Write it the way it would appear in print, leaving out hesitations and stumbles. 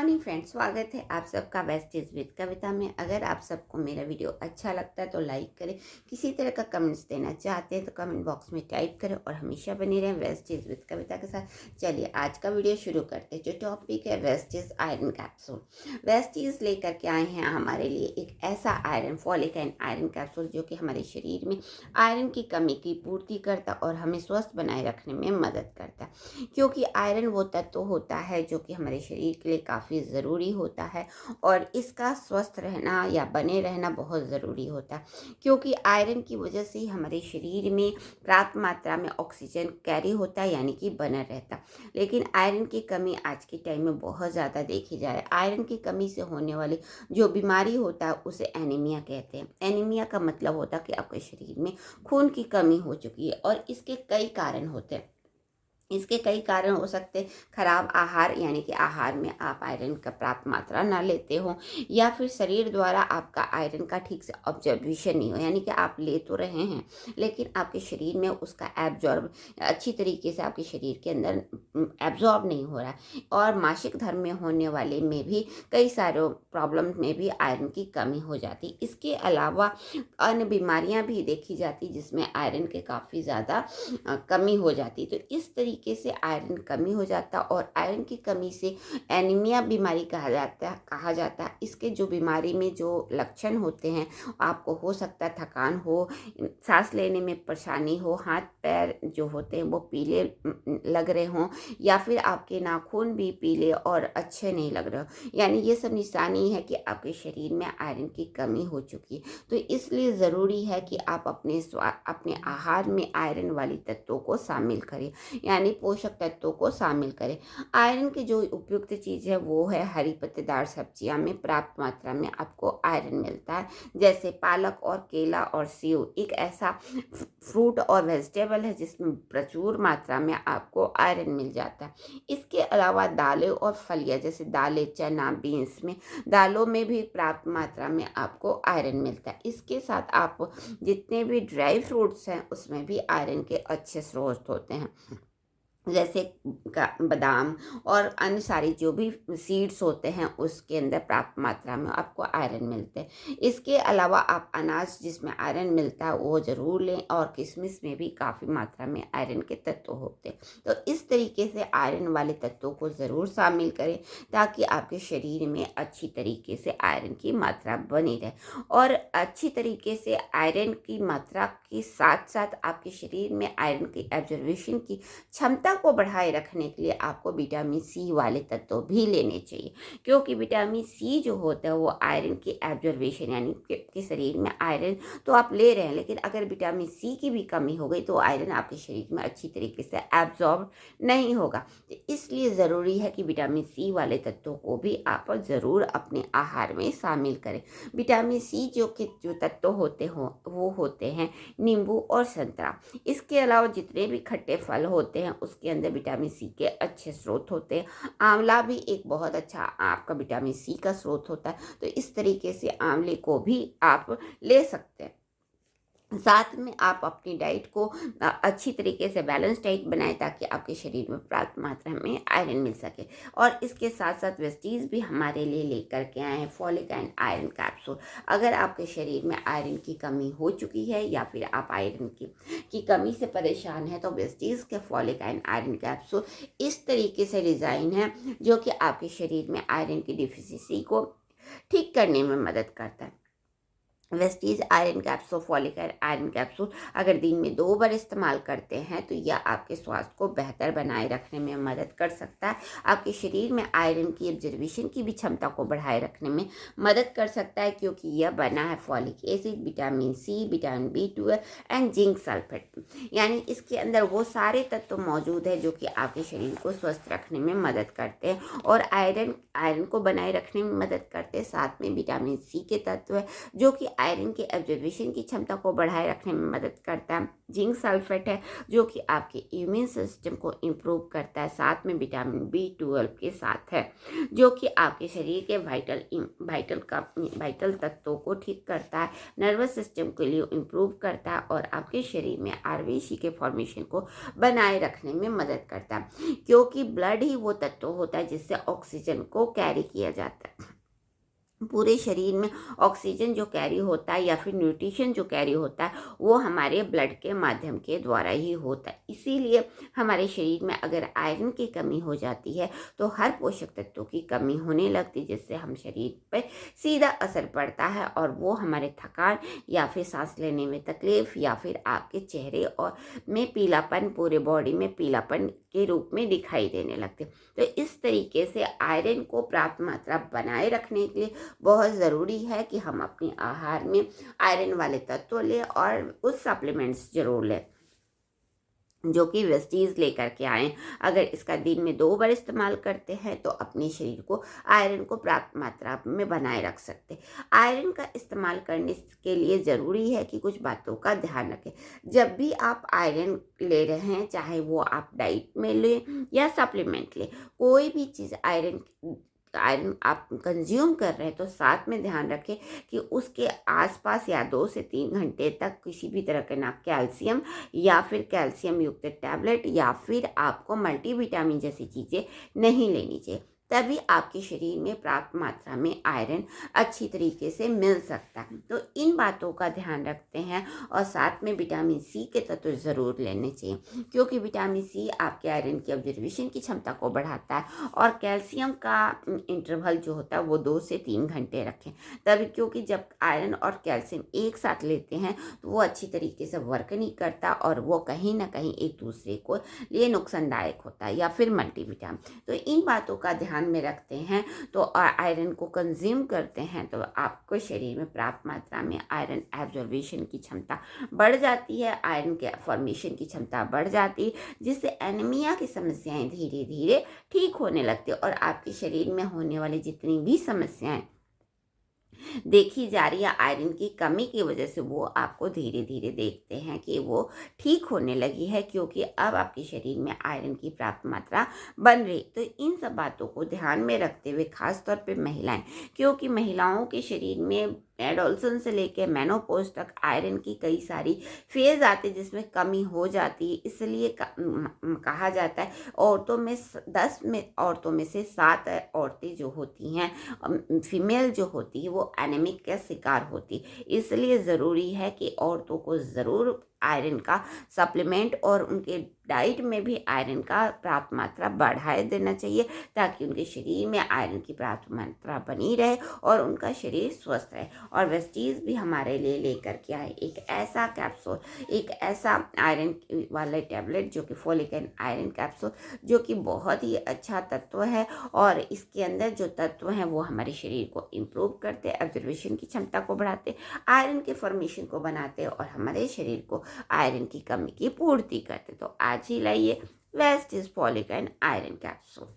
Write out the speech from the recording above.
Morning friends, स्वागत है आप सबका वेस्टेज विद कविता में। अगर आप सबको मेरा वीडियो अच्छा लगता है तो लाइक करें। किसी तरह का कमेंट्स देना चाहते हैं तो कमेंट बॉक्स में टाइप करें और हमेशा बने रहें वेस्टेज विद कविता के साथ। चलिए आज का वीडियो शुरू करते हैं। जो टॉपिक है वेस्टेज आयरन कैप्सूल। वेस्टेज लेकर के आए हैं हमारे लिए एक ऐसा iron, folic and iron capsule जो कि हमारे शरीर में आयरन की कमी की पूर्ति करता और हमें स्वस्थ बनाए रखने में मदद करता है। क्योंकि आयरन वो तत्व होता है जो कि हमारे शरीर के लिए काफ़ी ज़रूरी होता है और इसका स्वस्थ रहना या बने रहना बहुत ज़रूरी होता है। क्योंकि आयरन की वजह से हमारे शरीर में पर्याप्त मात्रा में ऑक्सीजन कैरी होता है, यानी कि बना रहता। लेकिन आयरन की कमी आज के टाइम में बहुत ज़्यादा देखी जा रही है। आयरन की कमी से होने वाली जो बीमारी होता है उसे एनीमिया कहते हैं। एनीमिया का मतलब होता है कि आपके शरीर में खून की कमी हो चुकी है और इसके कई कारण होते हैं। इसके कई कारण हो सकते हैं। खराब आहार, यानी कि आहार में आप आयरन का पर्याप्त मात्रा ना लेते हो, या फिर शरीर द्वारा आपका आयरन का ठीक से ऑब्जर्वेशन नहीं हो, यानी कि आप ले तो रहे हैं लेकिन आपके शरीर में उसका एब्जॉर्ब अच्छी तरीके से आपके शरीर के अंदर एब्जॉर्ब नहीं हो रहा है। और मासिक धर्म में होने वाले में भी कई सारे प्रॉब्लम में भी आयरन की कमी हो जाती। इसके अलावा अन्य बीमारियां भी देखी जाती जिसमें आयरन के काफ़ी ज़्यादा कमी हो जाती। तो इस तरीके से आयरन कमी हो जाता और आयरन की कमी से एनीमिया बीमारी कहा जाता है। इसके जो बीमारी में जो लक्षण होते हैं, आपको हो सकता है थकान हो, सांस लेने में परेशानी हो, हाथ पैर जो होते हैं वो पीले लग रहे हों, या फिर आपके नाखून भी पीले और अच्छे नहीं लग रहे हो, यानी ये सब निशानी है कि आपके शरीर में आयरन की कमी हो चुकी है। तो इसलिए ज़रूरी है कि आप अपने आहार में आयरन वाली तत्वों को शामिल करें, यानी पोषक तत्वों को शामिल करें। आयरन की जो उपयुक्त चीज़ है वो है हरी पत्तेदार सब्जियां में पर्याप्त मात्रा में आपको आयरन मिलता है, जैसे पालक और केला और सेव एक ऐसा फ्रूट और वेजिटेबल है जिसमें प्रचुर मात्रा में आपको आयरन मिल जाता है। इसके अलावा दालें और फलियां, जैसे दालें, चना, बीन्स में दालों में भी पर्याप्त मात्रा में आपको आयरन मिलता है। इसके साथ आप जितने भी ड्राई फ्रूट्स हैं उसमें भी आयरन के अच्छे स्रोत होते हैं, जैसे बादाम और अन्य सारी जो भी सीड्स होते हैं उसके अंदर पर्याप्त मात्रा में आपको आयरन मिलते हैं। इसके अलावा आप अनाज जिसमें आयरन मिलता है वो ज़रूर लें, और किशमिश में भी काफ़ी मात्रा में आयरन के तत्व होते हैं। तो इस तरीके से आयरन वाले तत्वों को ज़रूर शामिल करें ताकि आपके शरीर में अच्छी तरीके से आयरन की मात्रा बनी रहे। और अच्छी तरीके से आयरन की मात्रा के साथ साथ आपके शरीर में आयरन की एब्जॉर्वेशन की क्षमता को बढ़ाए रखने के लिए आपको विटामिन सी वाले तत्व भी लेने चाहिए। क्योंकि विटामिन सी जो होता है वो आयरन की एब्जॉर्वेशन, यानी कि शरीर में आयरन तो आप ले रहे हैं लेकिन अगर विटामिन सी की भी कमी हो गई तो आयरन आपके शरीर में अच्छी तरीके से एब्जॉर्ब नहीं होगा। तो इसलिए ज़रूरी है कि विटामिन सी वाले तत्वों को भी आप ज़रूर अपने आहार में शामिल करें। विटामिन सी जो तत्व होते हो वो होते हैं नींबू और संतरा। इसके अलावा जितने भी खट्टे फल होते हैं उसके अंदर विटामिन सी के अच्छे स्रोत होते हैं। आंवला भी एक बहुत अच्छा आपका विटामिन सी का स्रोत होता है, तो इस तरीके से आंवले को भी आप ले सकते हैं। साथ में आप अपनी डाइट को अच्छी तरीके से बैलेंस डाइट बनाएं ताकि आपके शरीर में पर्याप्त मात्रा में आयरन मिल सके। और इसके साथ साथ वेस्टीज भी हमारे लिए लेकर के आए हैं फॉलिक एंड आयरन कैप्सूल। अगर आपके शरीर में आयरन की कमी हो चुकी है या फिर आप आयरन की कमी से परेशान है तो वेस्टीज के फॉलिक एंड आयरन कैप्सूल इस तरीके से डिज़ाइन है जो कि आपके शरीर में आयरन की डिफिशियंसी को ठीक करने में मदद करता है। Vestige iron capsule, folic iron capsule अगर दिन में 2 बार इस्तेमाल करते हैं तो यह आपके स्वास्थ्य को बेहतर बनाए रखने में मदद कर सकता है। आपके शरीर में आयरन की एब्जॉर्वेशन की भी क्षमता को बढ़ाए रखने में मदद कर सकता है, क्योंकि यह बना है folic acid, vitamin C, vitamin B12 and zinc sulphate, यानी इसके अंदर वो सारे तत्व मौजूद है जो कि आपके शरीर को स्वस्थ रखने में मदद करते हैं और आयरन को बनाए रखने में मदद करते हैं। साथ में विटामिन सी के तत्व है जो कि आयरन के एब्जॉर्प्शन की क्षमता को बढ़ाए रखने में मदद करता है। जिंक सल्फेट है जो कि आपके इम्यून सिस्टम को इम्प्रूव करता है। साथ में विटामिन B12 के साथ है जो कि आपके शरीर के वाइटल तत्वों को ठीक करता है, नर्वस सिस्टम के लिए इम्प्रूव करता है और आपके शरीर में RBC के फॉर्मेशन को बनाए रखने में मदद करता है, क्योंकि ब्लड ही वो तत्व होता है जिससे ऑक्सीजन को कैरी किया जाता है। पूरे शरीर में ऑक्सीजन जो कैरी होता है या फिर न्यूट्रिशन जो कैरी होता है वो हमारे ब्लड के माध्यम के द्वारा ही होता है। इसीलिए हमारे शरीर में अगर आयरन की कमी हो जाती है तो हर पोषक तत्वों की कमी होने लगती है, जिससे हम शरीर पर सीधा असर पड़ता है और वो हमारे थकान या फिर सांस लेने में तकलीफ या फिर आपके चेहरे और में पीलापन, पूरे बॉडी में पीलापन के रूप में दिखाई देने लगते। तो इस तरीके से आयरन को पर्याप्त मात्रा बनाए रखने के लिए बहुत ज़रूरी है कि हम अपने आहार में आयरन वाले तत्व लें और उस सप्लीमेंट्स जरूर लें जो कि वेस्टीज लेकर के आएँ। अगर इसका दिन में 2 बार इस्तेमाल करते हैं तो अपने शरीर को आयरन को पर्याप्त मात्रा में बनाए रख सकते हैं। आयरन का इस्तेमाल करने के लिए ज़रूरी है कि कुछ बातों का ध्यान रखें। जब भी आप आयरन ले रहे हैं, चाहे वो आप डाइट में लें या सप्लीमेंट लें, कोई भी चीज़ आयरन आप कंज्यूम कर रहे हैं तो साथ में ध्यान रखें कि उसके आसपास या 2 से 3 घंटे तक किसी भी तरह का ना कैल्शियम या फिर कैल्शियम युक्त टैबलेट या फिर आपको मल्टीविटामिन जैसी चीज़ें नहीं लेनी चाहिए। तभी आपके शरीर में पर्याप्त मात्रा में आयरन अच्छी तरीके से मिल सकता है। तो इन बातों का ध्यान रखते हैं और साथ में विटामिन C के तत्व ज़रूर लेने चाहिए, क्योंकि विटामिन C आपके आयरन की ऑब्जर्वेशन की क्षमता को बढ़ाता है। और कैल्शियम का इंटरवल जो होता है वो 2 से 3 घंटे रखें तभी, क्योंकि जब आयरन और कैल्शियम एक साथ लेते हैं तो वो अच्छी तरीके से वर्क नहीं करता और वो कहीं ना कहीं एक दूसरे को लिए नुकसानदायक होता है या फिर मल्टीविटामिन। तो इन बातों का ध्यान में रखते हैं तो आयरन को कंज्यूम करते हैं तो आपको शरीर में पर्याप्त मात्रा में आयरन एब्जॉर्प्शन की क्षमता बढ़ जाती है, आयरन के फॉर्मेशन की क्षमता बढ़ जाती है, जिससे एनीमिया की समस्याएं धीरे धीरे ठीक होने लगती है और आपके शरीर में होने वाली जितनी भी समस्याएं देखी जा रही है आयरन की कमी की वजह से, वो आपको धीरे धीरे देखते हैं कि वो ठीक होने लगी है, क्योंकि अब आपके शरीर में आयरन की पर्याप्त मात्रा बन रही। तो इन सब बातों को ध्यान में रखते हुए खास तौर पे महिलाएं, क्योंकि महिलाओं के शरीर में एडोलसन से लेकर मेनोपॉज तक आयरन की कई सारी फेज आते हैं जिसमें कमी हो जाती है। इसलिए कहा जाता है औरतों में 10 में औरतों में से 7 औरतें जो होती हैं, फीमेल जो होती है, वो एनीमिक का शिकार होती है। इसलिए ज़रूरी है कि औरतों को ज़रूर आयरन का सप्लीमेंट और उनके डाइट में भी आयरन का पर्याप्त मात्रा बढ़ाए देना चाहिए, ताकि उनके शरीर में आयरन की पर्याप्त मात्रा बनी रहे और उनका शरीर स्वस्थ रहे। और वेस्टीज भी हमारे लिए लेकर के आए एक ऐसा कैप्सूल, एक ऐसा आयरन वाला टैबलेट जो कि फोलिक एंड आयरन कैप्सूल, जो कि बहुत ही अच्छा तत्व है और इसके अंदर जो तत्व हैं वो हमारे शरीर को इम्प्रूव करते, ऑब्जर्वेशन की क्षमता को बढ़ाते, आयरन के फॉर्मेशन को बनाते और हमारे शरीर को आयरन की कमी की पूर्ति करते। तो आज ही लाइए Vestige folic and iron capsule.